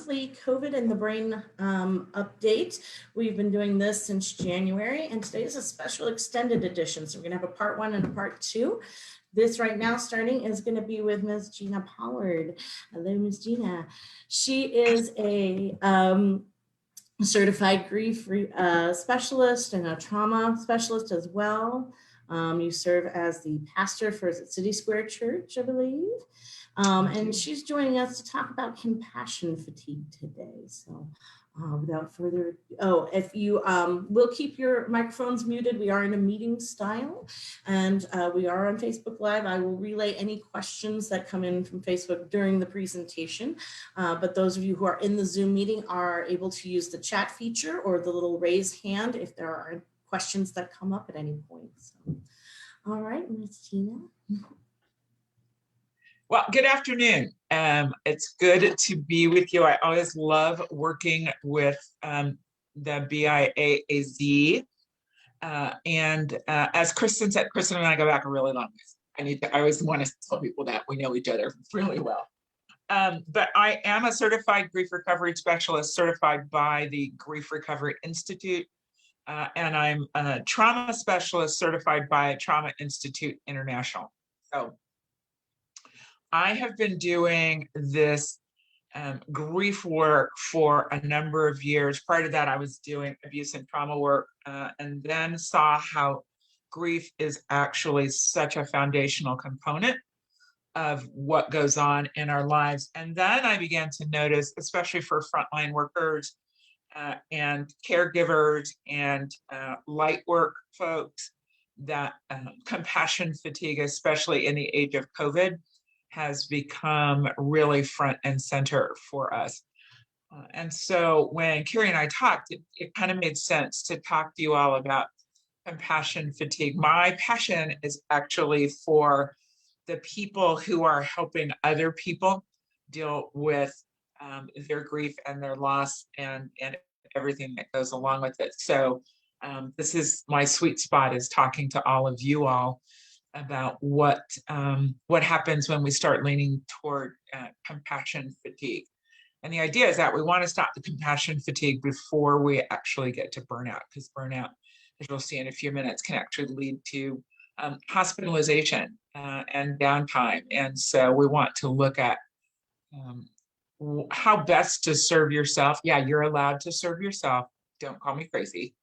monthly COVID and the Brain update. We've been doing this since January, and today is a special extended edition. So we're going to have a part 1 and a part 2. This right now starting is going to be with Ms. Gina Pollard. Hello, Ms. Gina. She is a certified grief specialist and a trauma specialist as well. You serve as the pastor for City Square Church, I believe. And she's joining us to talk about compassion fatigue today. So without further if you will keep your microphones muted. We are in a meeting style, and we are on Facebook Live. I will relay any questions that come in from Facebook during the presentation. But those of you who are in the Zoom meeting are able to use the chat feature or the little raise hand if there are questions that come up at any point. So, all right, Ms. Gina. Well, good afternoon. It's good to be with you. I always love working with the BIAAZ. As Kristen said, Kristen and I go back a really long ways. I always want to tell people that we know each other really well. But I am a certified grief recovery specialist certified by the Grief Recovery Institute. And I'm a trauma specialist certified by Trauma Institute International. So I have been doing this grief work for a number of years. Prior to that, I was doing abuse and trauma work, and then saw how grief is actually such a foundational component of what goes on in our lives. And then I began to notice, especially for frontline workers and caregivers and light work folks, that compassion fatigue, especially in the age of COVID, has become really front and center for us. And so when Carrie and I talked, it kind of made sense to talk to you all about compassion fatigue. My passion is actually for the people who are helping other people deal with their grief and their loss and everything that goes along with it. So this is my sweet spot, is talking to all of you all about what happens when we start leaning toward compassion fatigue. And the idea is that we want to stop the compassion fatigue before we actually get to burnout, because burnout, as you'll see in a few minutes, can actually lead to hospitalization and downtime. And so we want to look at how best to serve yourself. Yeah, you're allowed to serve yourself. Don't call me crazy.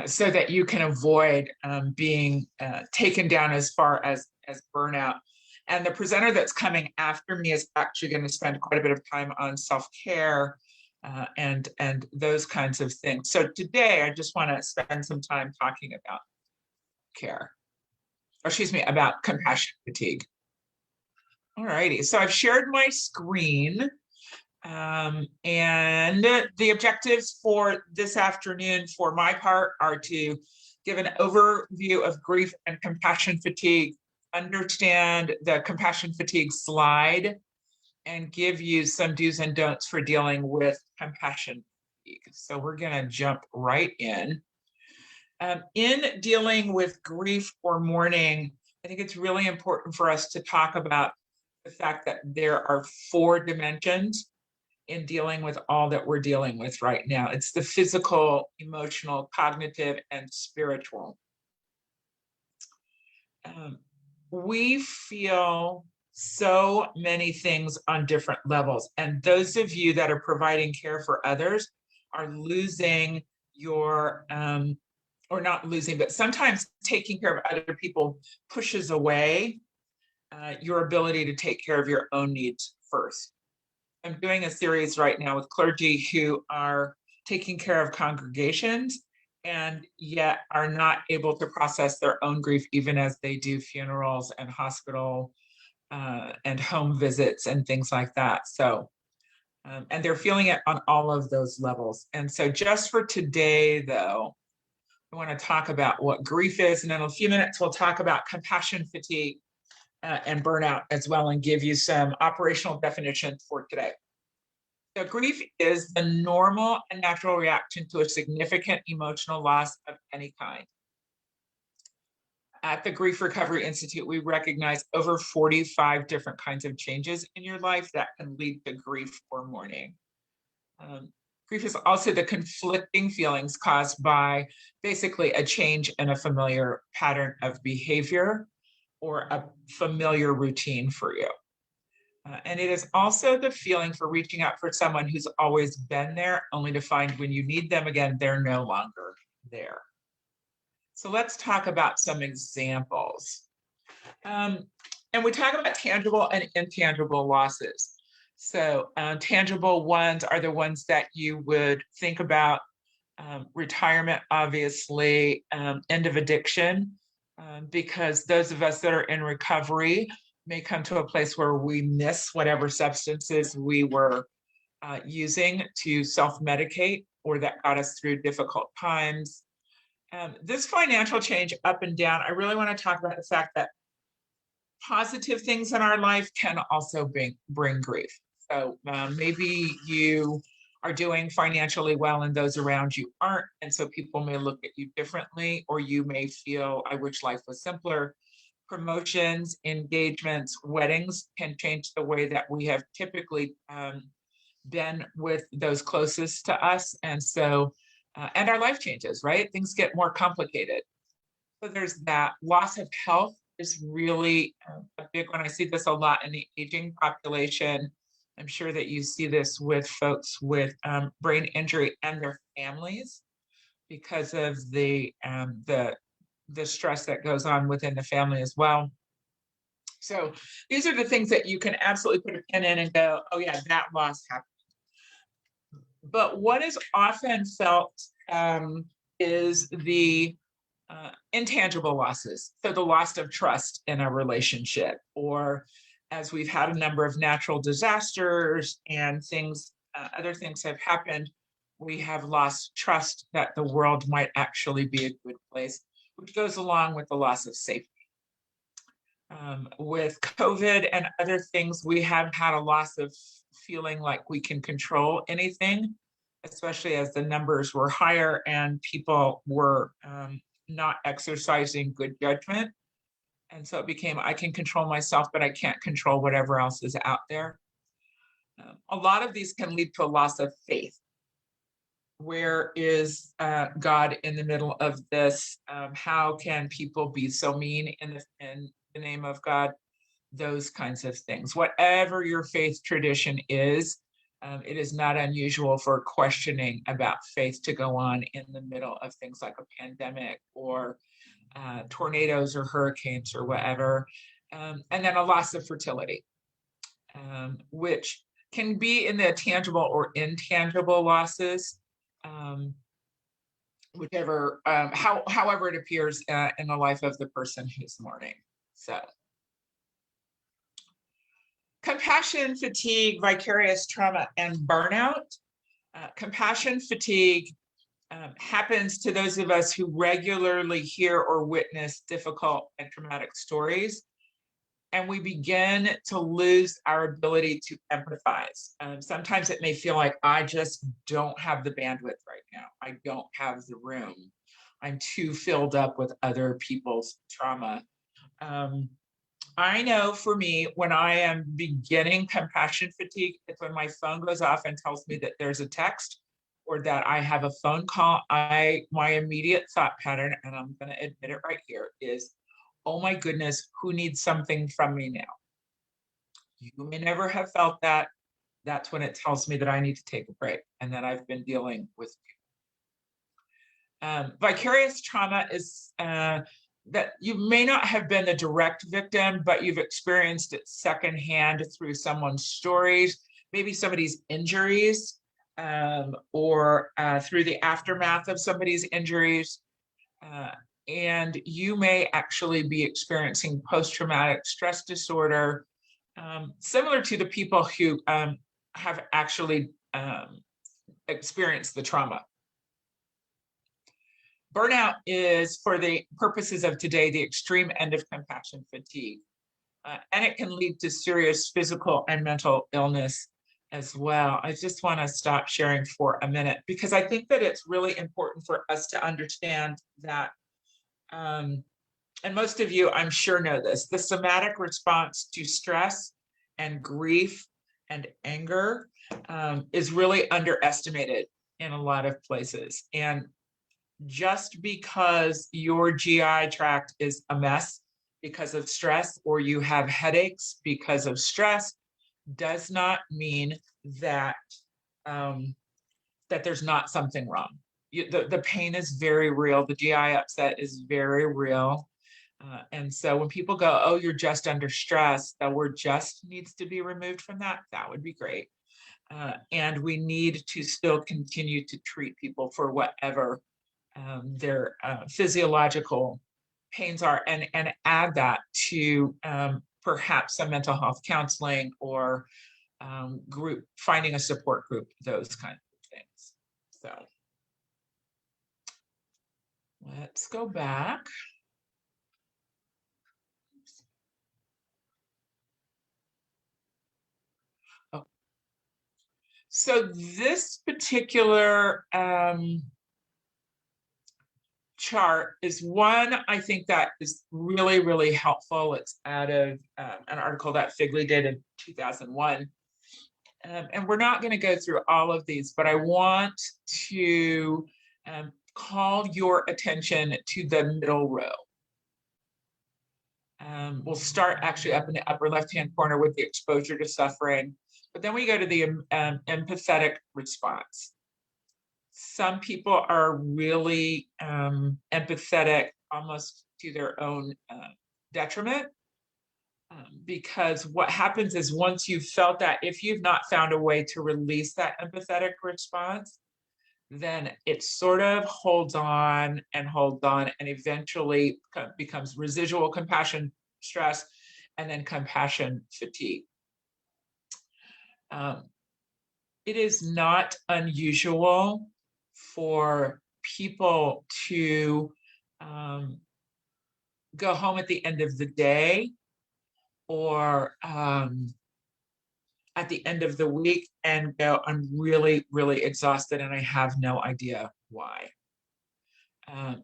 So that you can avoid being taken down as far as burnout. And the presenter that's coming after me is actually going to spend quite a bit of time on self-care and those kinds of things. So today, I just want to spend some time talking about about compassion fatigue. All righty, so I've shared my screen. And the objectives for this afternoon for my part are to give an overview of grief and compassion fatigue, understand the compassion fatigue slide, and give you some do's and don'ts for dealing with compassion fatigue. So we're going to jump right in. In dealing with grief or mourning, I think it's really important for us to talk about the fact that there are 4 dimensions in dealing with all that we're dealing with right now. It's the physical, emotional, cognitive, and spiritual. We feel so many things on different levels. And those of you that are providing care for others are losing your, or not losing, but sometimes taking care of other people pushes away your ability to take care of your own needs first. I'm doing a series right now with clergy who are taking care of congregations and yet are not able to process their own grief, even as they do funerals and hospital and home visits and things like that. So, and they're feeling it on all of those levels. And so just for today, though, I want to talk about what grief is. And in a few minutes, we'll talk about compassion fatigue and burnout as well, and give you some operational definitions for today. So grief is the normal and natural reaction to a significant emotional loss of any kind. At the Grief Recovery Institute, we recognize over 45 different kinds of changes in your life that can lead to grief or mourning. Grief is also the conflicting feelings caused by basically a change in a familiar pattern of behavior or a familiar routine for you. And it is also the feeling for reaching out for someone who's always been there, only to find when you need them again, they're no longer there. So let's talk about some examples. And we talk about tangible and intangible losses. So tangible ones are the ones that you would think about: retirement, obviously, end of addiction, because those of us that are in recovery may come to a place where we miss whatever substances we were using to self-medicate or that got us through difficult times. This financial change up and down, I really want to talk about the fact that positive things in our life can also bring grief. So maybe you are doing financially well and those around you aren't. And so people may look at you differently, or you may feel, I wish life was simpler. Promotions, engagements, weddings can change the way that we have typically been with those closest to us. And so, and our life changes, right? Things get more complicated. So there's that. Loss of health is really a big one. I see this a lot in the aging population. I'm sure that you see this with folks with brain injury and their families because of the stress that goes on within the family as well. So these are the things that you can absolutely put a pin in and go, oh yeah, that loss happened. But what is often felt is the intangible losses. So the loss of trust in a relationship, or as we've had a number of natural disasters and things, other things have happened, we have lost trust that the world might actually be a good place, which goes along with the loss of safety. With COVID and other things, we have had a loss of feeling like we can control anything, especially as the numbers were higher and people were not exercising good judgment. And so it became, I can control myself, but I can't control whatever else is out there. A lot of these can lead to a loss of faith. Where is God in the middle of this? How can people be so mean in the name of God? Those kinds of things. Whatever your faith tradition is, it is not unusual for questioning about faith to go on in the middle of things like a pandemic or tornadoes or hurricanes or whatever. And then a loss of fertility, which can be in the tangible or intangible losses, whichever, however it appears in the life of the person who's mourning. So compassion fatigue, vicarious trauma, and burnout. Compassion fatigue happens to those of us who regularly hear or witness difficult and traumatic stories, and we begin to lose our ability to empathize. Sometimes it may feel like I just don't have the bandwidth right now. I don't have the room. I'm too filled up with other people's trauma. I know for me, when I am beginning compassion fatigue, it's when my phone goes off and tells me that there's a text or that I have a phone call. My immediate thought pattern, and I'm going to admit it right here, is, oh my goodness, who needs something from me now? You may never have felt that. That's when it tells me that I need to take a break and that I've been dealing with people. Vicarious trauma is that you may not have been the direct victim, but you've experienced it secondhand through someone's stories, maybe somebody's injuries, or through the aftermath of somebody's injuries. And you may actually be experiencing post-traumatic stress disorder, similar to the people who have actually experienced the trauma. Burnout is, for the purposes of today, the extreme end of compassion fatigue. And it can lead to serious physical and mental illness as well. I just want to stop sharing for a minute because I think that it's really important for us to understand that and most of you, I'm sure, know this, the somatic response to stress and grief and anger is really underestimated in a lot of places. And just because your GI tract is a mess because of stress, or you have headaches because of stress, does not mean that that there's not something wrong. The pain is very real. The GI upset is very real. And so when people go, oh, you're just under stress, the word just needs to be removed from that. That would be great. And we need to still continue to treat people for whatever their physiological pains are, and add that to perhaps some mental health counseling or group, finding a support group, those kinds of things. So let's go back. Oh. So this particular chart is one I think that is really, really helpful. It's out of an article that Figley did in 2001. And we're not going to go through all of these, but I want to call your attention to the middle row. We'll start actually up in the upper left-hand corner with the exposure to suffering, but then we go to the empathetic response. Some people are really empathetic almost to their own detriment, because what happens is once you've felt that, if you've not found a way to release that empathetic response, then it sort of holds on and eventually becomes residual compassion stress, and then compassion fatigue. It is not unusual for people to go home at the end of the day or at the end of the week and go, I'm really, really exhausted and I have no idea why.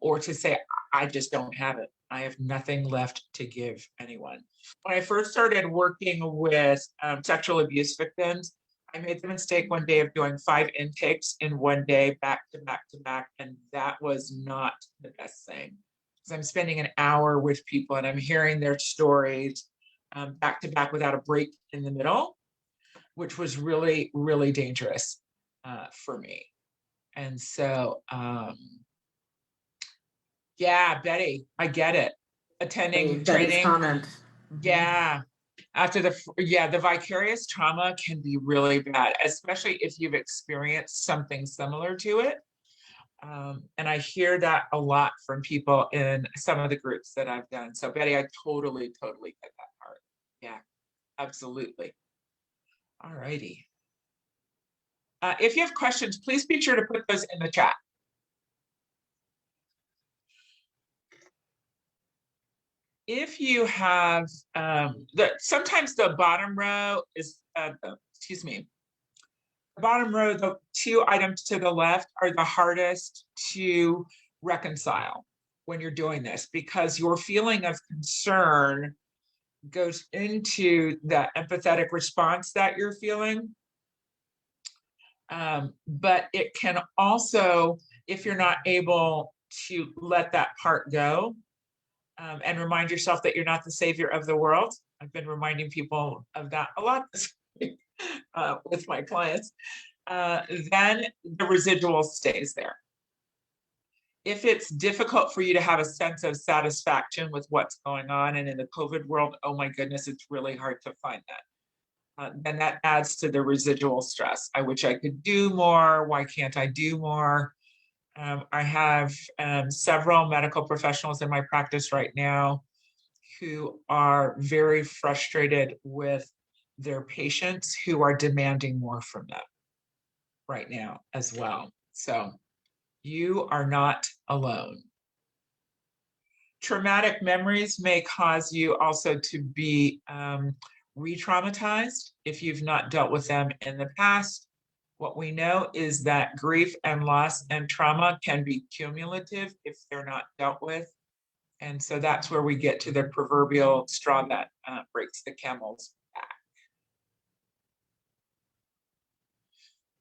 Or to say, I just don't have it. I have nothing left to give anyone. When I first started working with sexual abuse victims, I made the mistake one day of doing 5 intakes in one day, back to back to back, and that was not the best thing. Because I'm spending an hour with people and I'm hearing their stories back to back without a break in the middle, which was really, really dangerous for me. And so, yeah, Betty, I get it. Attending training. Comment. Yeah. After the vicarious trauma can be really bad, especially if you've experienced something similar to it. And I hear that a lot from people in some of the groups that I've done. So Betty, I totally get that part. Yeah, absolutely. All righty. If you have questions, please be sure to put those in the chat. If you have, sometimes the bottom row is, the bottom row, the 2 items to the left are the hardest to reconcile when you're doing this, because your feeling of concern goes into the empathetic response that you're feeling. But it can also, if you're not able to let that part go, and remind yourself that you're not the savior of the world. I've been reminding people of that a lot this week with my clients. Then the residual stays there. If it's difficult for you to have a sense of satisfaction with what's going on, and in the COVID world, oh my goodness, it's really hard to find that. Then that adds to the residual stress. I wish I could do more. Why can't I do more? I have several medical professionals in my practice right now who are very frustrated with their patients who are demanding more from them right now as well. So you are not alone. Traumatic memories may cause you also to be re-traumatized if you've not dealt with them in the past. What we know is that grief and loss and trauma can be cumulative if they're not dealt with. And so that's where we get to the proverbial straw that breaks the camel's back.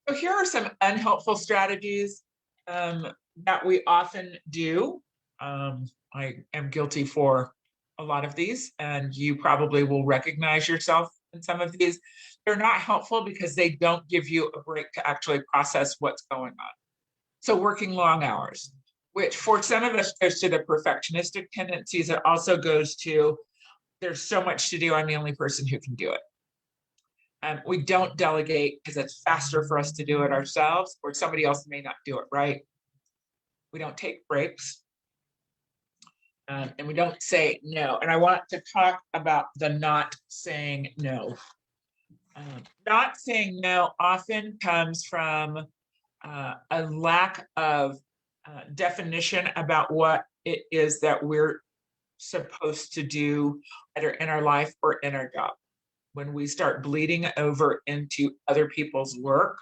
So here are some unhelpful strategies that we often do. I am guilty for a lot of these, and you probably will recognize yourself in some of these. They're not helpful because they don't give you a break to actually process what's going on. So working long hours, which for some of us goes to the perfectionistic tendencies. It also goes to, there's so much to do, I'm the only person who can do it. We don't delegate because it's faster for us to do it ourselves, or somebody else may not do it right. We don't take breaks. And we don't say no. And I want to talk about the not saying no. Not saying no often comes from a lack of definition about what it is that we're supposed to do, either in our life or in our job. When we start bleeding over into other people's work,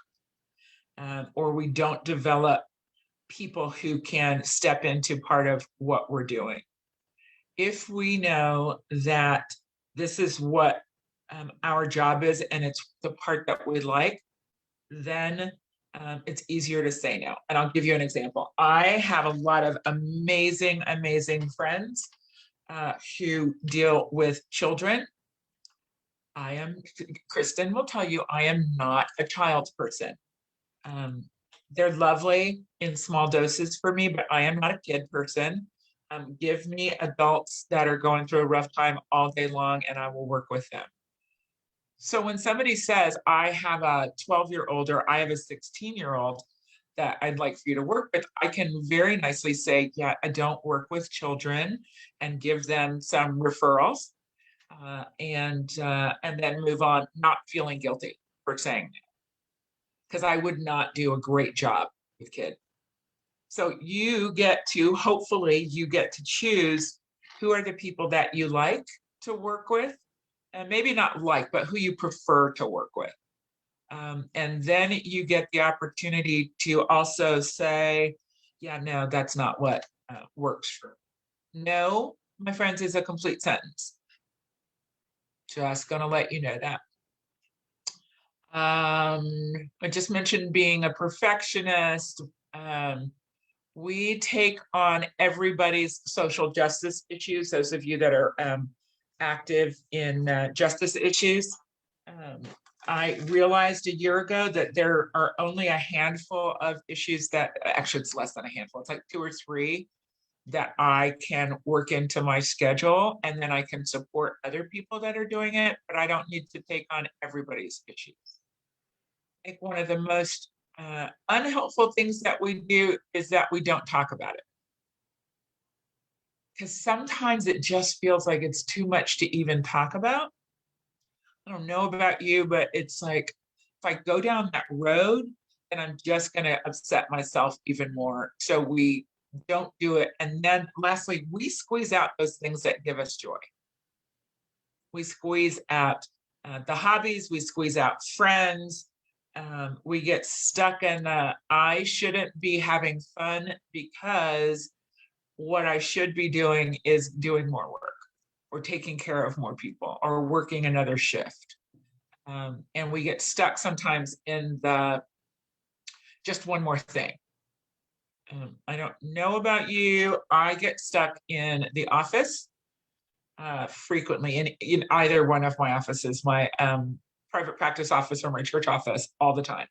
or we don't develop people who can step into part of what we're doing. If we know that this is what our job is and it's the part that we like, then it's easier to say no. And I'll give you an example. I have a lot of amazing, amazing friends who deal with children. Kristen will tell you, I am not a child's person. They're lovely in small doses for me, but I am not a kid person. Give me adults that are going through a rough time all day long, and I will work with them. So when somebody says, I have a 12-year-old or I have a 16-year-old that I'd like for you to work with, I can very nicely say, yeah, I don't work with children, and give them some referrals, and then move on, not feeling guilty for saying that, because I would not do a great job with kids. So hopefully you get to choose who are the people that you like to work with, and maybe not like, but who you prefer to work with. And then you get the opportunity to also say, yeah, no, that's not what works for me. No, my friends, is a complete sentence. Just gonna let you know that. I just mentioned being a perfectionist. We take on everybody's social justice issues. Those of you that are active in justice issues. I realized a year ago that there are only a handful of issues that, actually it's less than a handful, it's like 2 or 3 that I can work into my schedule, and then I can support other people that are doing it, but I don't need to take on everybody's issues. I think one of the most unhelpful things that we do is that we don't talk about it. Because sometimes it just feels like it's too much to even talk about. I don't know about you, but it's like, if I go down that road, then I'm just going to upset myself even more. So we don't do it. And then lastly, we squeeze out those things that give us joy. We squeeze out the hobbies, we squeeze out friends. We get stuck in I shouldn't be having fun because what I should be doing is doing more work, or taking care of more people, or working another shift. And we get stuck sometimes in the just one more thing. I don't know about you. I get stuck in the office frequently, in either one of my offices, my private practice office or my church office, all the time.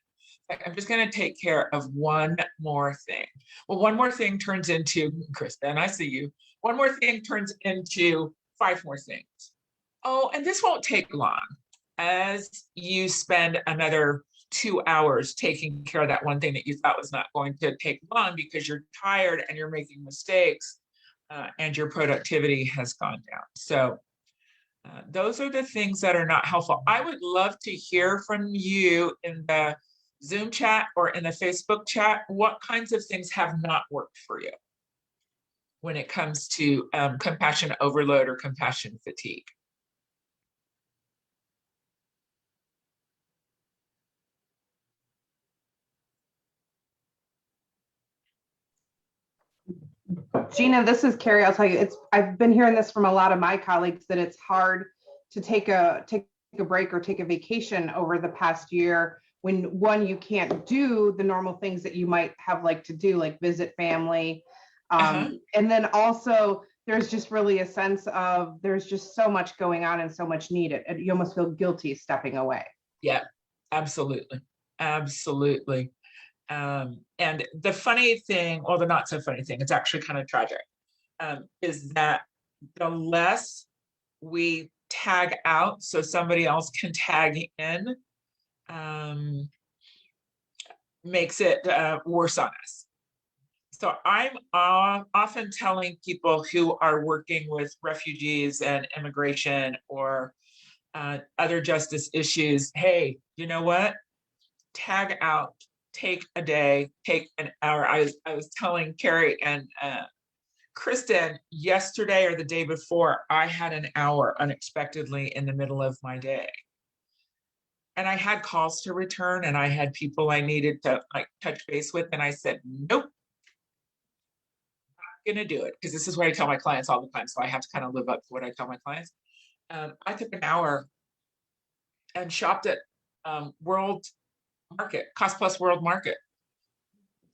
Like, I'm just going to take care of one more thing. Well, one more thing turns into, Kristen, I see you. One more thing turns into 5 more things. Oh, and this won't take long. As you spend another 2 hours taking care of that one thing that you thought was not going to take long because you're tired and you're making mistakes, and your productivity has gone down. So those are the things that are not helpful. I would love to hear from you in the Zoom chat or in the Facebook chat. What kinds of things have not worked for you when it comes to compassion overload or compassion fatigue? Gina, this is Carrie. I'll tell you, I've been hearing this from a lot of my colleagues that it's hard to take a break or take a vacation over the past year when one, you can't do the normal things that you might have liked to do, like visit family. And then also there's just really a sense of there's just so much going on and so much needed. And you almost feel guilty stepping away. Yeah, absolutely. Absolutely. And the funny thing, or the not so funny thing, it's actually kind of tragic, is that the less we tag out so somebody else can tag in, makes it worse on us. So I'm often telling people who are working with refugees and immigration or other justice issues, hey, you know what? Tag out, take a day, take an hour. I was telling Carrie and Kristen yesterday or the day before, I had an hour unexpectedly in the middle of my day. And I had calls to return and I had people I needed to like touch base with. And I said, nope, not gonna do it. Because this is what I tell my clients all the time. So I have to kind of live up to what I tell my clients. I took an hour and shopped at World Market, Cost Plus World Market,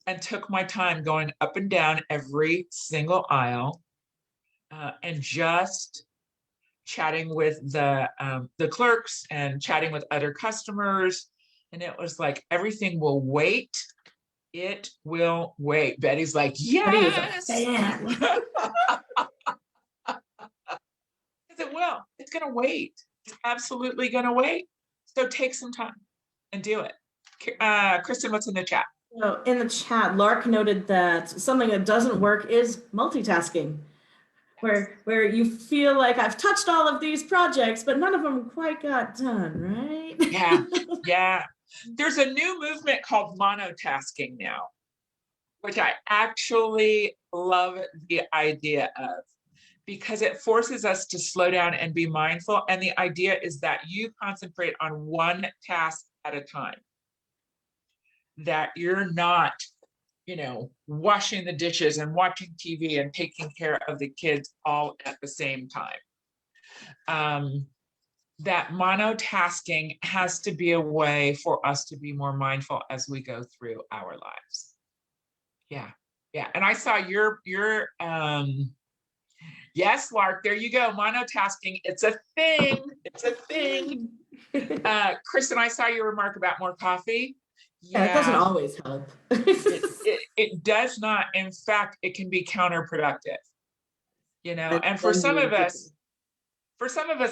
and took my time going up and down every single aisle and just chatting with the clerks and chatting with other customers. And it was like, everything will wait. It will wait. Betty's like, yes. It will. It's going to wait. It's absolutely going to wait. So take some time and do it. Kristen, what's in the chat? So in the chat, Lark noted that something that doesn't work is multitasking, where you feel like I've touched all of these projects, but none of them quite got done, right? Yeah, yeah. There's a new movement called monotasking now, which I actually love the idea of, because it forces us to slow down and be mindful. And the idea is that you concentrate on one task at a time, that you're not, washing the dishes and watching TV and taking care of the kids all at the same time. That monotasking has to be a way for us to be more mindful as we go through our lives. Yeah, yeah. And I saw your yes, Lark, there you go. Monotasking, it's a thing. It's a thing. Kristen, I saw your remark about more coffee. Yeah, it doesn't always help. It does not. In fact, it can be counterproductive. And for some of us,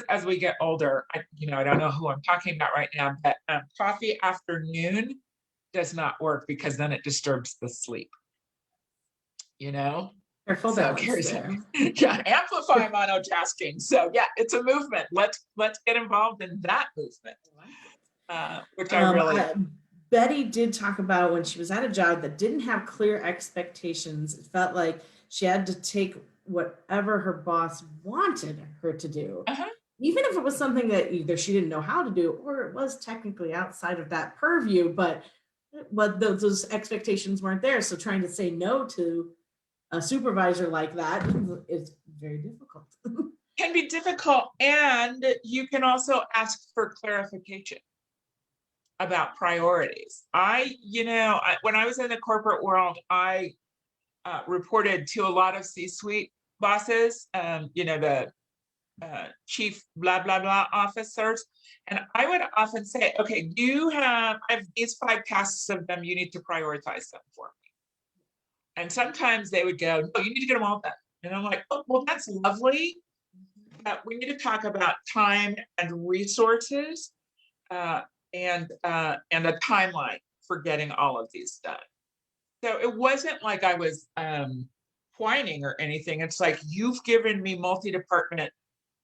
as we get older, I don't know who I'm talking about right now, but coffee afternoon does not work because then it disturbs the sleep. Careful So balance there. yeah, amplify monotasking. So yeah, it's a movement. Let's get involved in that movement, which I really. Betty did talk about when she was at a job that didn't have clear expectations. It felt like she had to take whatever her boss wanted her to do, even if it was something that either she didn't know how to do or it was technically outside of that purview, but those expectations weren't there. So trying to say no to a supervisor like that is very difficult. Can be difficult, and you can also ask for clarification about priorities. When I was in the corporate world, I reported to a lot of C-suite bosses, the chief blah, blah, blah officers. And I would often say, okay, I have these 5 tasks of them, you need to prioritize them for me. And sometimes they would go, no, you need to get them all done. And I'm like, oh, well, that's lovely, but we need to talk about time and resources and a timeline for getting all of these done. So it wasn't like I was whining or anything. It's like, you've given me multi-department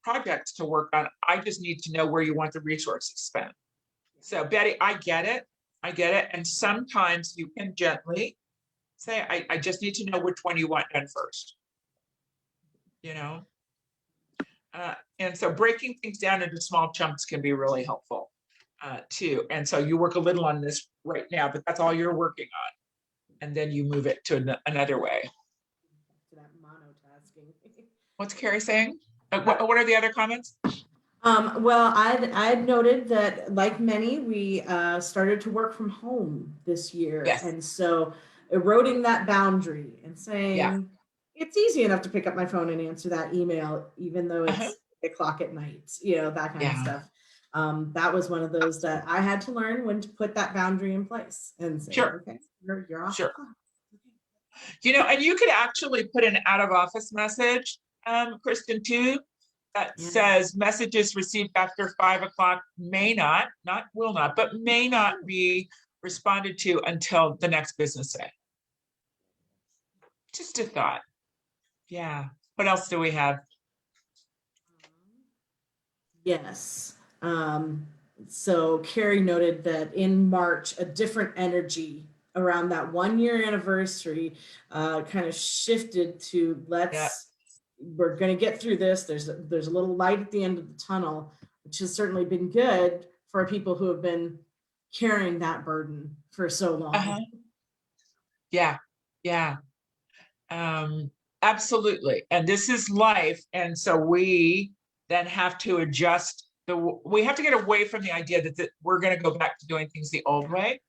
projects to work on. I just need to know where you want the resources spent. So Betty, I get it. And sometimes you can gently say, I just need to know which one you want done first. And so breaking things down into small chunks can be really helpful too. And so you work a little on this right now, but that's all you're working on. And then you move it to another way. What's Carrie saying? What are the other comments? Well, I'd noted that, like many, we started to work from home this year. Yes. And so eroding that boundary and saying, Yeah. it's easy enough to pick up my phone and answer that email, even though it's Uh-huh. 8 o'clock at night, you know, that kind of Yeah. stuff. That was one of those that I had to learn when to put that boundary in place and say, Sure. okay, you're off. Sure. You know, and you could actually put an out of office message, Kristen, too, that says messages received after 5 o'clock may not will not, but may not be responded to until the next business day. Just a thought. Yeah. What else do we have? Yes. So Carrie noted that in March, a different energy around that 1 year anniversary kind of shifted to we're going to get through this. There's a little light at the end of the tunnel, which has certainly been good for people who have been carrying that burden for so long. Uh-huh. Yeah. Yeah. Absolutely. And this is life. And so we then have to adjust we have to get away from the idea that we're going to go back to doing things the old way.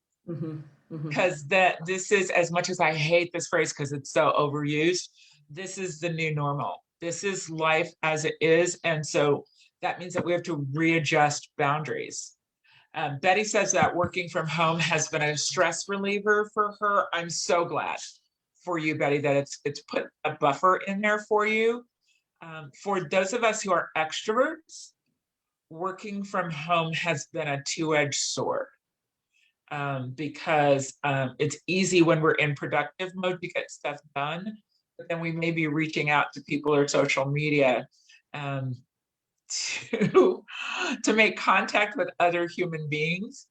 Because this is, as much as I hate this phrase because it's so overused, this is the new normal. This is life as it is. And so that means that we have to readjust boundaries. Betty says that working from home has been a stress reliever for her. I'm so glad for you, Betty, that it's put a buffer in there for you. For those of us who are extroverts, working from home has been a two-edged sword. Because it's easy when we're in productive mode to get stuff done, but then we may be reaching out to people or social media to make contact with other human beings,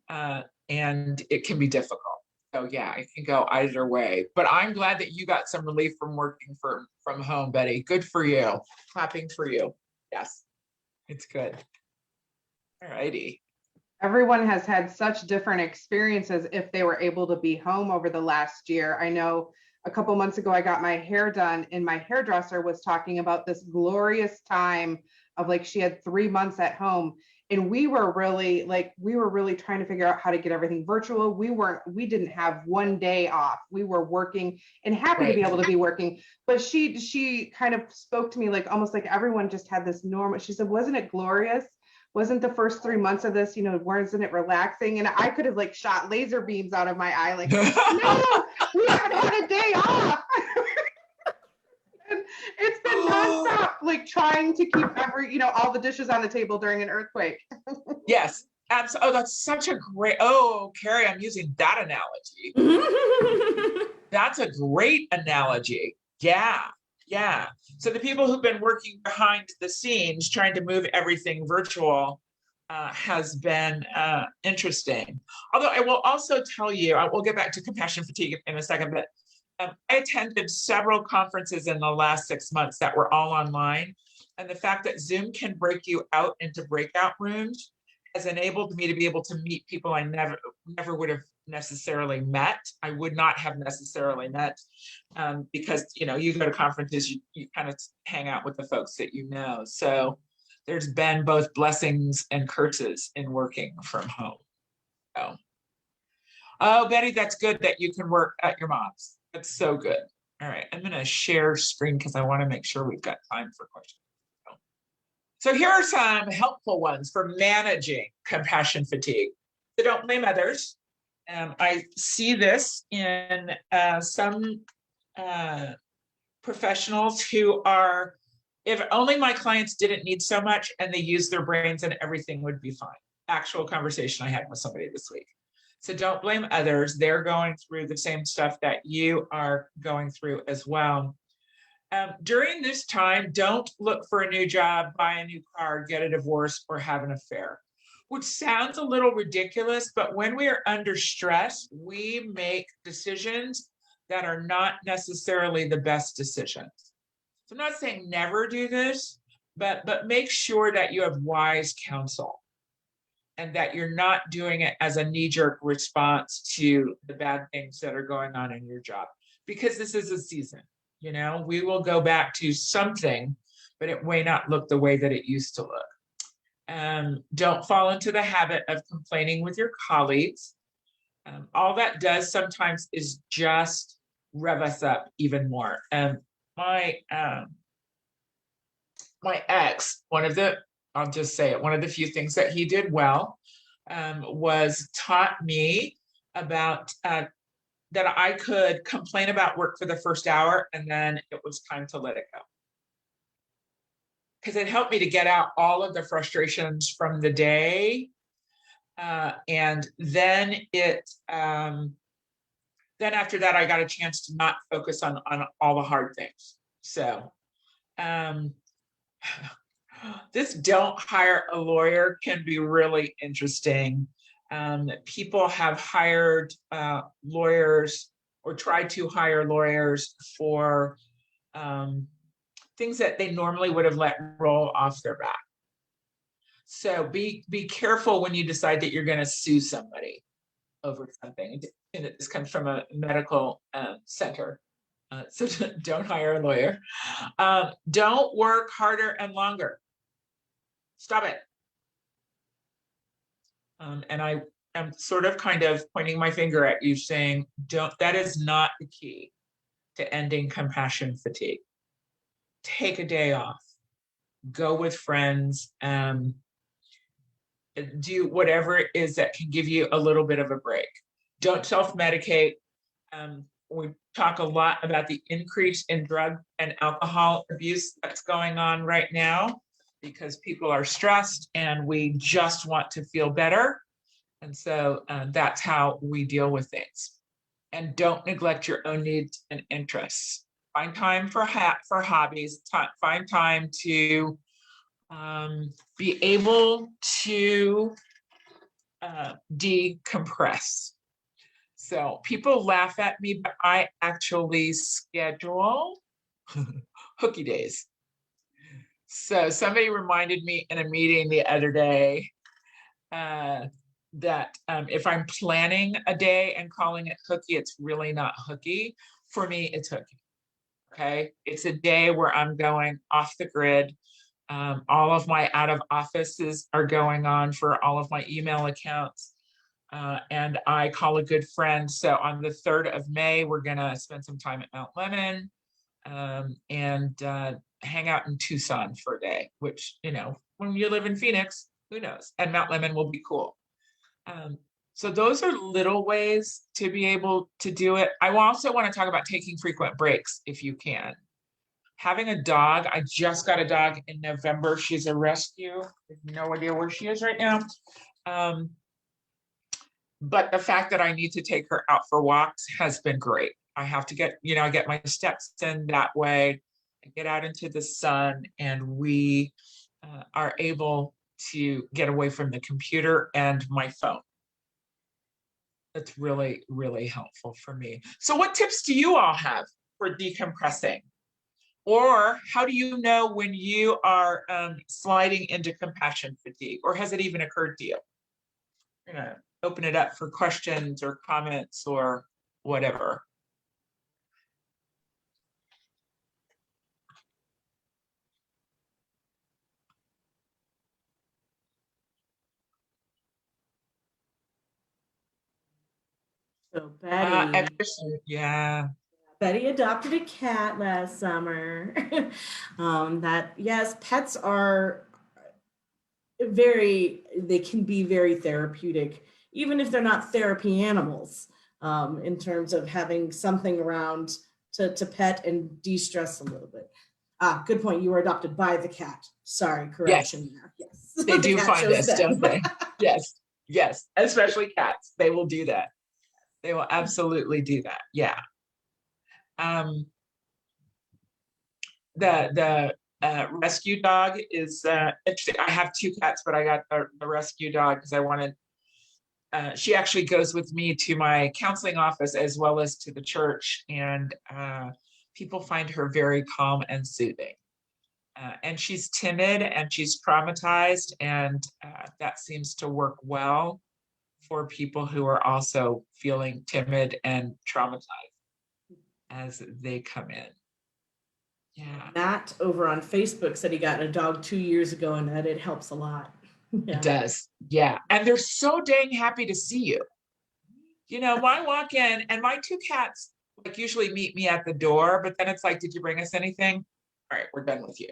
and it can be difficult. So yeah, it can go either way. But I'm glad that you got some relief from working from home, Betty. Good for you. Clapping for you. Yes, it's good. All righty. Everyone has had such different experiences if they were able to be home over the last year. I know a couple months ago, I got my hair done and my hairdresser was talking about this glorious time of like, she had 3 months at home. And we were really trying to figure out how to get everything virtual. We didn't have one day off. We were working and happy to be able to be working. But she kind of spoke to me like, almost like everyone just had this normal. She said, wasn't it glorious? Wasn't the first 3 months of this, wasn't it relaxing? And I could have like shot laser beams out of my eye, like, no, we haven't had a day off. And it's been nonstop, like trying to keep all the dishes on the table during an earthquake. Yes, absolutely. Oh, that's such a great, Carrie, I'm using that analogy. That's a great analogy. Yeah. Yeah. So the people who've been working behind the scenes trying to move everything virtual has been interesting. Although I will also tell you, we'll get back to compassion fatigue in a second, but I attended several conferences in the last 6 months that were all online. And the fact that Zoom can break you out into breakout rooms has enabled me to be able to meet people I never would have necessarily met. I would not have necessarily met because, you go to conferences, you kind of hang out with the folks that you know. So there's been both blessings and curses in working from home. So, Betty, that's good that you can work at your mom's. That's so good. All right, I'm going to share screen because I want to make sure we've got time for questions. So here are some helpful ones for managing compassion fatigue. So don't blame others. I see this in some professionals who are, if only my clients didn't need so much and they use their brains and everything would be fine. Actual conversation I had with somebody this week. So don't blame others. They're going through the same stuff that you are going through as well. During this time, don't look for a new job, buy a new car, get a divorce, or have an affair, which sounds a little ridiculous, but when we are under stress, we make decisions that are not necessarily the best decisions. So I'm not saying never do this, but make sure that you have wise counsel and that you're not doing it as a knee-jerk response to the bad things that are going on in your job, because this is a season. You know, we will go back to something, but it may not look the way that it used to look. Don't fall into the habit of complaining with your colleagues. All that does sometimes is just rev us up even more. My ex, I'll just say it, one of the few things that he did well was taught me about that I could complain about work for the first hour and then it was time to let it go. Because it helped me to get out all of the frustrations from the day. And then then after that, I got a chance to not focus on all the hard things. So this don't hire a lawyer can be really interesting. People have hired lawyers or tried to hire lawyers for things that they normally would have let roll off their back. So be careful when you decide that you're going to sue somebody over something. And this comes from a medical center. So don't hire a lawyer. Don't work harder and longer. Stop it. And I am sort of kind of pointing my finger at you saying, that is not the key to ending compassion fatigue. Take a day off, go with friends, do whatever it is that can give you a little bit of a break. Don't self-medicate. We talk a lot about the increase in drug and alcohol abuse that's going on right now because people are stressed and we just want to feel better. And so that's how we deal with things. And don't neglect your own needs and interests. Find time for hobbies, find time to be able to decompress. So people laugh at me, but I actually schedule hooky days. So somebody reminded me in a meeting the other day that if I'm planning a day and calling it hooky, it's really not hooky. For me, it's hooky. Okay. It's a day where I'm going off the grid. All of my out of offices are going on for all of my email accounts. And I call a good friend. So on the 3rd of May, we're going to spend some time at Mount Lemon and hang out in Tucson for a day, which, you know, when you live in Phoenix, who knows? And Mount Lemon will be cool. So those are little ways to be able to do it. I also want to talk about taking frequent breaks if you can. Having a dog, I just got a dog in November. She's a rescue. I have no idea where she is right now. But the fact that I need to take her out for walks has been great. I have to get, I get my steps in that way, I get out into the sun, and we are able to get away from the computer and my phone. That's really, really helpful for me. So what tips do you all have for decompressing? Or how do you know when you are sliding into compassion fatigue? Or has it even occurred to you? I'm going to open it up for questions or comments or whatever. So Betty, yeah. Betty adopted a cat last summer. Yes, pets are they can be very therapeutic, even if they're not therapy animals, in terms of having something around to pet and de-stress a little bit. Good point. You were adopted by the cat. Sorry, correction there. Yes. They do find us, don't they? Yes. Especially cats. They will do that. They will absolutely do that. Yeah. The rescue dog is interesting. I have 2 cats, but I got the rescue dog because I wanted. She actually goes with me to my counseling office as well as to the church, and people find her very calm and soothing. And she's timid and she's traumatized, and that seems to work well for people who are also feeling timid and traumatized as they come in. Yeah. Matt over on Facebook said he got a dog 2 years ago and that it helps a lot. Yeah. It does. Yeah. And they're so dang happy to see you. You know, I walk in and my two cats like usually meet me at the door, but then it's like, did you bring us anything? All right, we're done with you.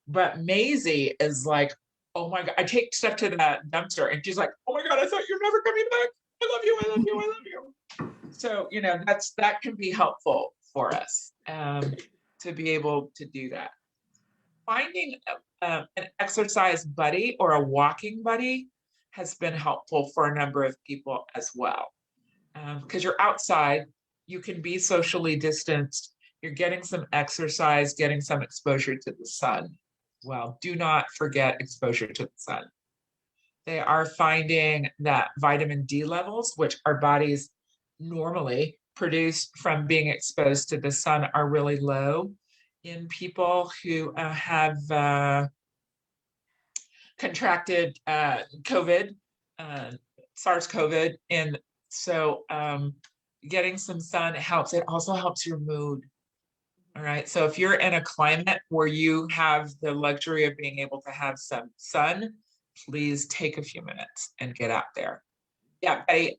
But Maisie is like, oh my God, I take stuff to the dumpster and she's like, oh my God, I thought you're never coming back. I love you, I love you, I love you. So, you know, that can be helpful for us to be able to do that. Finding an exercise buddy or a walking buddy has been helpful for a number of people as well. Because you're outside, you can be socially distanced, you're getting some exercise, getting some exposure to the sun. Well, do not forget exposure to the sun. They are finding that vitamin D levels, which our bodies normally produce from being exposed to the sun, are really low in people who have contracted COVID, SARS-CoV, and so getting some sun helps. It also helps your mood. All right. So if you're in a climate where you have the luxury of being able to have some sun, please take a few minutes and get out there. Yeah, Betty,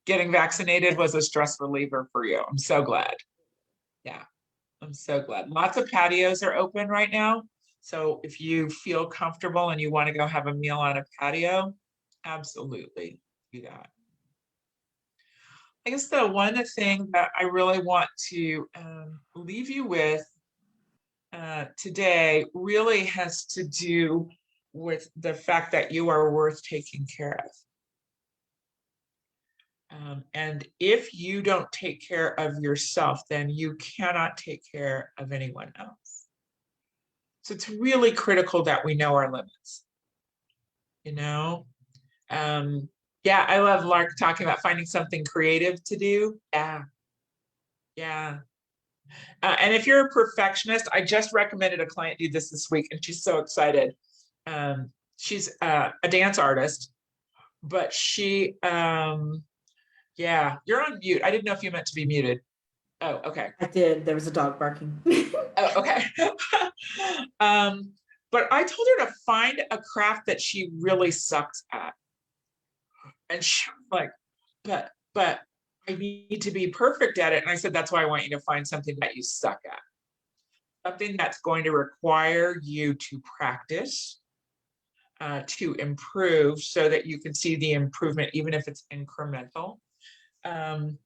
getting vaccinated was a stress reliever for you. I'm so glad. Yeah, I'm so glad. Lots of patios are open right now. So if you feel comfortable and you want to go have a meal on a patio, absolutely do that. I guess the one thing that I really want to leave you with today really has to do with the fact that you are worth taking care of. And if you don't take care of yourself, then you cannot take care of anyone else. So it's really critical that we know our limits, you know? Yeah, I love Lark talking about finding something creative to do. Yeah, yeah. And if you're a perfectionist, I just recommended a client do this week, and she's so excited. She's a dance artist, but she, yeah, you're on mute. I didn't know if you meant to be muted. Oh, okay. I did. There was a dog barking. Oh, okay. But I told her to find a craft that she really sucks at. And she was like, but I need to be perfect at it. And I said, that's why I want you to find something that you suck at. Something that's going to require you to practice, to improve so that you can see the improvement, even if it's incremental. And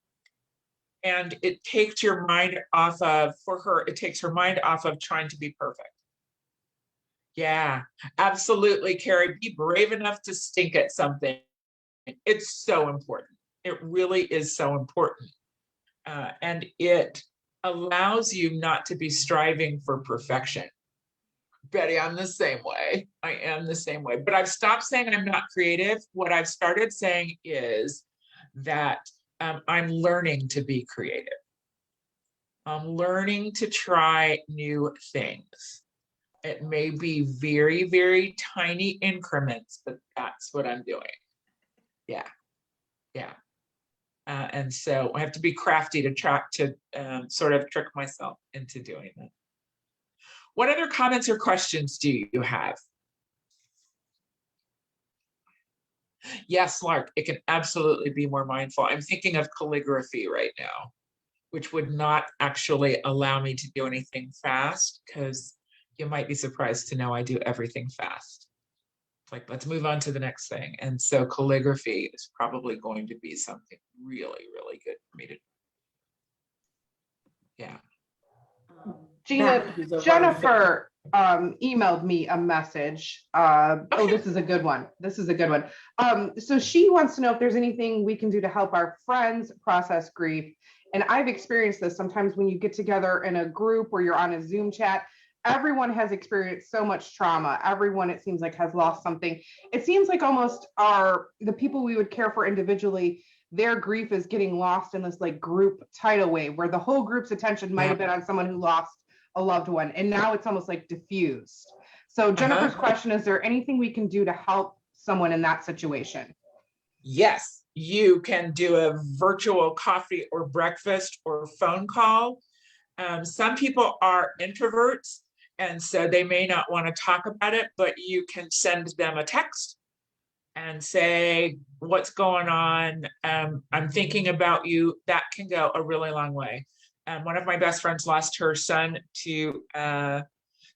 it takes your mind off of, for her, it takes her mind off of trying to be perfect. Yeah, absolutely, Carrie. Be brave enough to stink at something. It's so important. It really is so important. And it allows you not to be striving for perfection. Betty, I'm the same way. I am the same way. But I've stopped saying I'm not creative. What I've started saying is that I'm learning to be creative. I'm learning to try new things. It may be very, very tiny increments, but that's what I'm doing. Yeah, yeah. And so I have to be crafty to try to sort of trick myself into doing that. What other comments or questions do you have? Yes, Lark, it can absolutely be more mindful. I'm thinking of calligraphy right now, which would not actually allow me to do anything fast, because you might be surprised to know I do everything fast. It's like, let's move on to the next thing. And so calligraphy is probably going to be something really, really good for me to do. Yeah. Gina, Jennifer emailed me a message. Okay. Oh, this is a good one. This is a good one. So she wants to know if there's anything we can do to help our friends process grief. And I've experienced this sometimes when you get together in a group or you're on a Zoom chat. Everyone has experienced so much trauma. Everyone, it seems like, has lost something. It seems like almost the people we would care for individually, their grief is getting lost in this like group tidal wave where the whole group's attention might have been on someone who lost a loved one, and now it's almost like diffused. So Jennifer's question, is there anything we can do to help someone in that situation? Yes, you can do a virtual coffee or breakfast or phone call Some people are introverts, and so they may not want to talk about it, but you can send them a text and say, what's going on? I'm thinking about you. That can go a really long way. One of my best friends lost her son to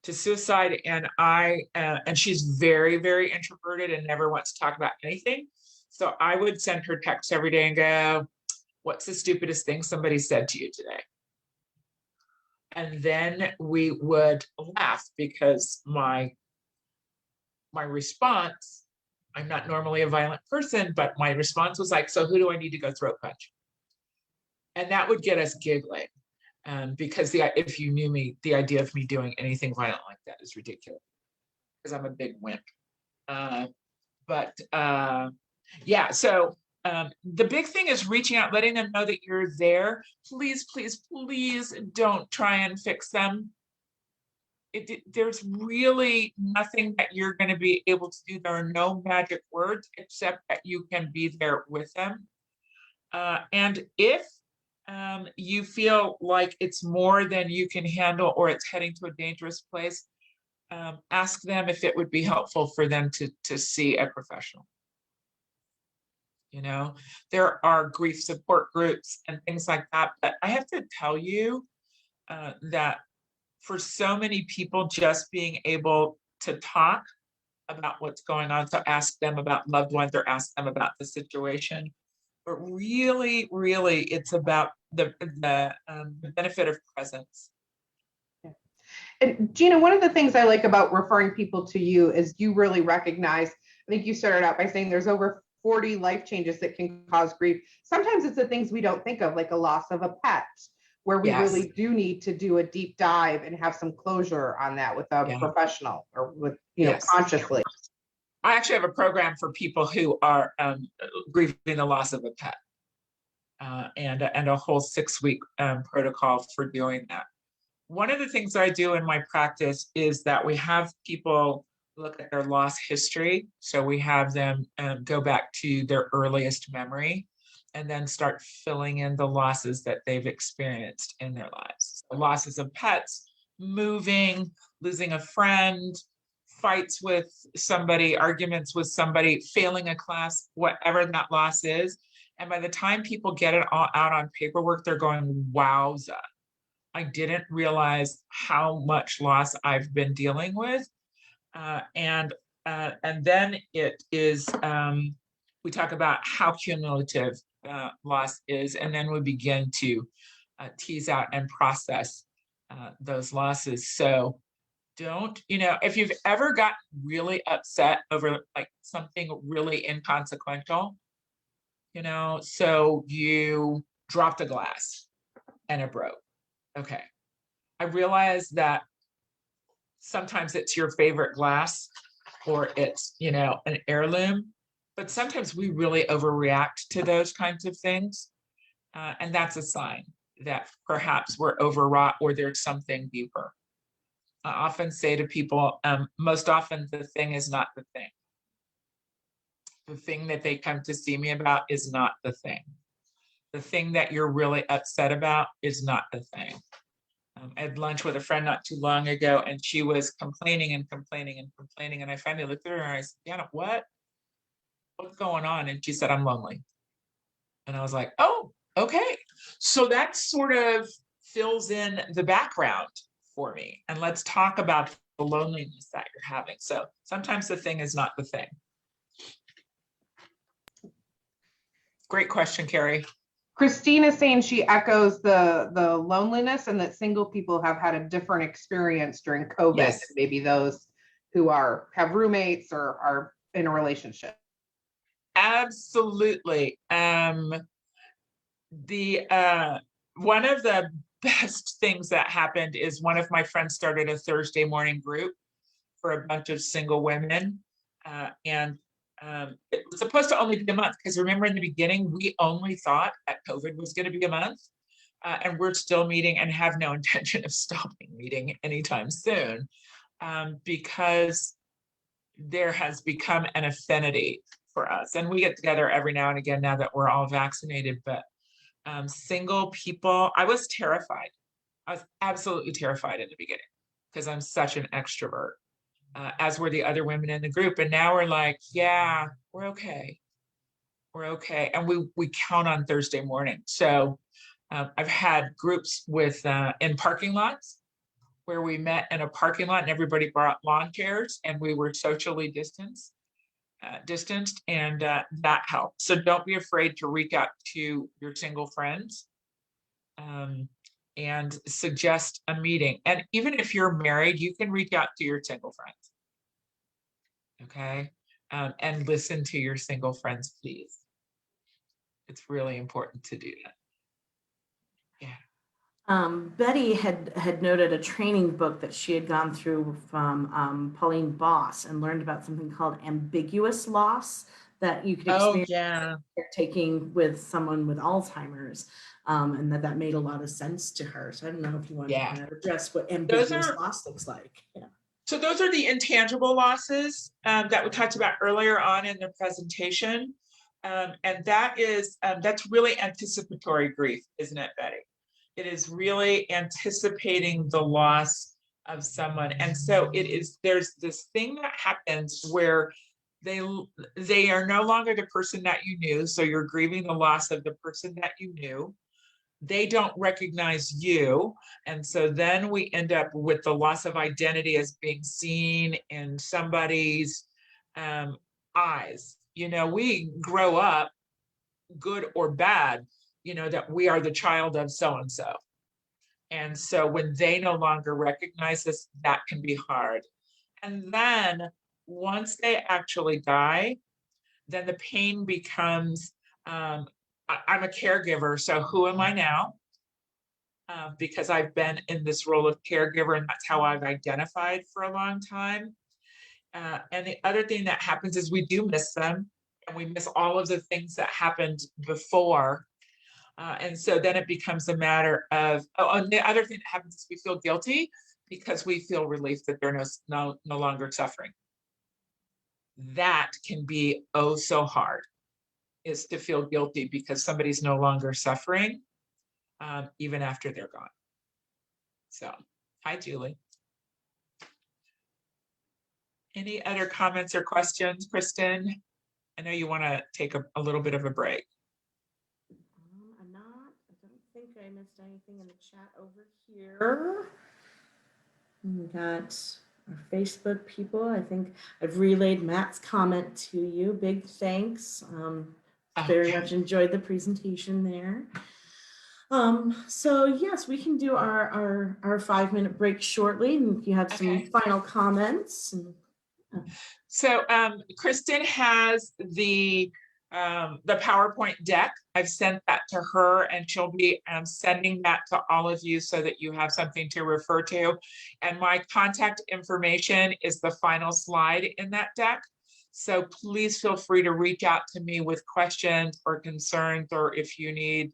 suicide, and she's very, very introverted and never wants to talk about anything. So I would send her texts every day and go, what's the stupidest thing somebody said to you today? And then we would laugh because my response, I'm not normally a violent person, but my response was like, so who do I need to go throat punch? And that would get us giggling. Because if you knew me, the idea of me doing anything violent like that is ridiculous because I'm a big wimp. Yeah, so the big thing is reaching out, letting them know that you're there. Please, please, please don't try and fix them. There's really nothing that you're going to be able to do. There are no magic words except that you can be there with them. And if you feel like it's more than you can handle or it's heading to a dangerous place, ask them if it would be helpful for them to see a professional. You know, there are grief support groups and things like that, but I have to tell you that for so many people, just being able to talk about what's going on, so ask them about loved ones or ask them about the situation, but really, really, it's about the benefit of presence. And Gina, one of the things I like about referring people to you is you really recognize, I think you started out by saying there's over 40 life changes that can cause grief. Sometimes it's the things we don't think of, like a loss of a pet, where we really do need to do a deep dive and have some closure on that with a professional or with, consciously. I actually have a program for people who are grieving the loss of a pet, and a whole 6-week protocol for doing that. One of the things I do in my practice is that we have people look at their loss history. So we have them go back to their earliest memory and then start filling in the losses that they've experienced in their lives. So losses of pets, moving, losing a friend, fights with somebody, arguments with somebody, failing a class, whatever that loss is. And by the time people get it all out on paperwork, they're going, wowza, I didn't realize how much loss I've been dealing with. And then it is, we talk about how cumulative loss is, and then we begin to tease out and process those losses. So don't, if you've ever gotten really upset over like something really inconsequential, so you dropped a glass and it broke. Okay. I realize that sometimes it's your favorite glass or it's, an heirloom, but sometimes we really overreact to those kinds of things. And that's a sign that perhaps we're overwrought or there's something deeper. I often say to people, most often the thing is not the thing. The thing that they come to see me about is not the thing. The thing that you're really upset about is not the thing. I had lunch with a friend not too long ago, and she was complaining and complaining and complaining. And I finally looked at her and I said, Diana, what's going on? And she said, I'm lonely. And I was like, oh, okay. So that sort of fills in the background for me. And let's talk about the loneliness that you're having. So sometimes the thing is not the thing. Great question, Carrie. Christine is saying she echoes the loneliness and that single people have had a different experience during COVID. Yes. Maybe those who have roommates or are in a relationship. Absolutely. One of the best things that happened is one of my friends started a Thursday morning group for a bunch of single women. It was supposed to only be a month, because remember in the beginning, we only thought that COVID was going to be a month, and we're still meeting and have no intention of stopping meeting anytime soon, because there has become an affinity for us. And we get together every now and again now that we're all vaccinated, but single people, I was terrified I was absolutely terrified in the beginning because I'm such an extrovert, as were the other women in the group. And now we're like, yeah, we're okay. We're okay. And we count on Thursday morning. So I've had groups with in parking lots where we met in a parking lot and everybody brought lawn chairs and we were socially distanced, and that helped. So don't be afraid to reach out to your single friends and suggest a meeting. And even if you're married, you can reach out to your single friends. Okay. And listen to your single friends, please. It's really important to do that. Yeah. Betty had noted a training book that she had gone through from Pauline Boss and learned about something called ambiguous loss that you could experience taking with someone with Alzheimer's, and that made a lot of sense to her. So I don't know if you want to kind of address what ambiguous loss looks like. Yeah. So those are the intangible losses that we talked about earlier on in the presentation. And that's really anticipatory grief, isn't it, Betty? It is really anticipating the loss of someone. And so there's this thing that happens where they are no longer the person that you knew. So you're grieving the loss of the person that you knew. They don't recognize you. And so then we end up with the loss of identity as being seen in somebody's eyes. You know, we grow up, good or bad, you know, that we are the child of so-and-so. And so when they no longer recognize us, that can be hard. And then once they actually die, then the pain becomes, I'm a caregiver, so who am I now? Because I've been in this role of caregiver and that's how I've identified for a long time. And the other thing that happens is we do miss them and we miss all of the things that happened before. And so then it becomes a matter of, and the other thing that happens is we feel guilty because we feel relief that they're no longer suffering. That can be oh so hard, is to feel guilty because somebody's no longer suffering, even after they're gone. So, hi, Julie. Any other comments or questions, Kristen? I know you want to take a little bit of a break. I'm not. I don't think I missed anything in the chat over here. We got our Facebook people. I think I've relayed Matt's comment to you. Big thanks. Very much enjoyed the presentation there. So yes, we can do our 5-minute break shortly. And if you have some final comments. So Kristen has the PowerPoint deck. I've sent that to her and she'll be sending that to all of you so that you have something to refer to. And my contact information is the final slide in that deck. So please feel free to reach out to me with questions or concerns, or if you need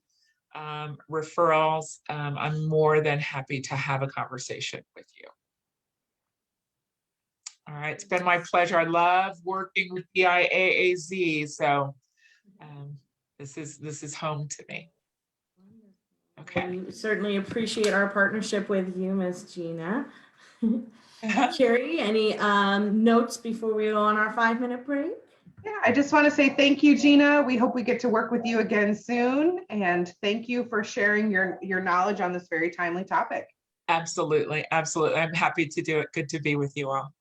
referrals, I'm more than happy to have a conversation with you. All right, it's been my pleasure. I love working with DIAAZ, so this is home to me. Okay. We certainly appreciate our partnership with you, Ms. Gina. Carrie, any notes before we go on our 5-minute break? Yeah, I just want to say thank you, Gina. We hope we get to work with you again soon. And thank you for sharing your knowledge on this very timely topic. Absolutely, absolutely. I'm happy to do it. Good to be with you all.